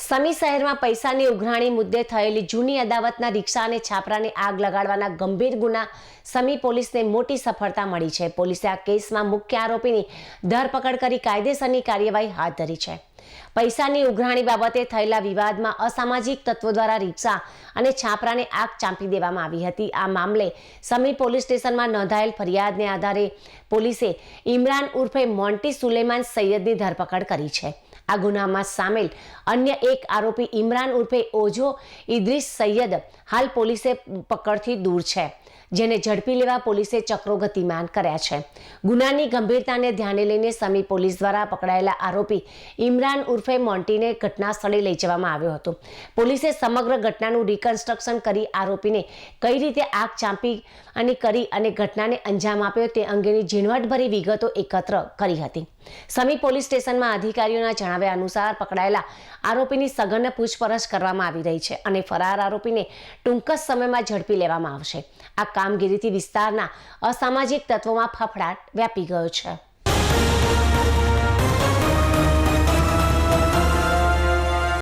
સમી શહેરમાં પૈસાની ઉઘરાણી મુદ્દે થયેલી જૂની અદાવતના રિક્ષા અને છાપરાને આગ લગાડવાના ગંભીર ગુના સમી પોલીસને મોટી સફળતા મળી છે। પોલીસે આ કેસમાં મુખ્ય આરોપીની ધરપકડ કરી કાયદેસરની કાર્યવાહી હાથ ધરી છે। પૈસાની ઉઘરાણી બાબતે થયેલા વિવાદમાં અસામાજિક તત્વો દ્વારા રિક્ષા અને છાપરાને આગ ચાંપી દેવામાં આવી હતી। આ મામલે સમી પોલીસ સ્ટેશનમાં નોંધાયેલ ફરિયાદને આધારે પોલીસે ઇમરાન ઉર્ફે મોન્ટી સુલેમાન સૈયદની ધરપકડ કરી છે। આ ગુનામાં સામેલ અન્ય એક આરોપી ઇમરાન ઉર્ફે ઓજો ઇદ્રીસ સૈયદ હાલ પોલીસે પકડથી દૂર છે, જેને ઝડપી લેવા પોલીસે ચક્રો ગતિમાન કર્યા છે। ગુનાની ગંભીરતાને ધ્યાને લઈને સમી પોલીસ દ્વારા પકડાયેલા આરોપી ઇમરાન ઉર્ફે મોન્ટીને ઘટના સ્થળે લઈ જવામાં આવ્યો હતો। પોલીસે સમગ્ર ઘટનાનું રિકન્સ્ટ્રક્શન કરી આરોપીને કઈ રીતે આગ ચાંપી અને ઘટનાને અંજામ આપ્યો તે અંગેની ઝીણવટભરી વિગતો એકત્ર કરી હતી। સમી પોલીસ સ્ટેશનમાં અધિકારીઓના જણાવ્યા અનુસાર પકડાયેલા આરોપીની સઘન પૂછપરછ કરવામાં આવી રહી છે અને ફરાર આરોપીને ટૂંક જ સમયમાં ઝડપી લેવામાં આવશે। આ કામગીરીથી વિસ્તારના અસામાજિક તત્વોમાં ફફડાટ વ્યાપી ગયો છે।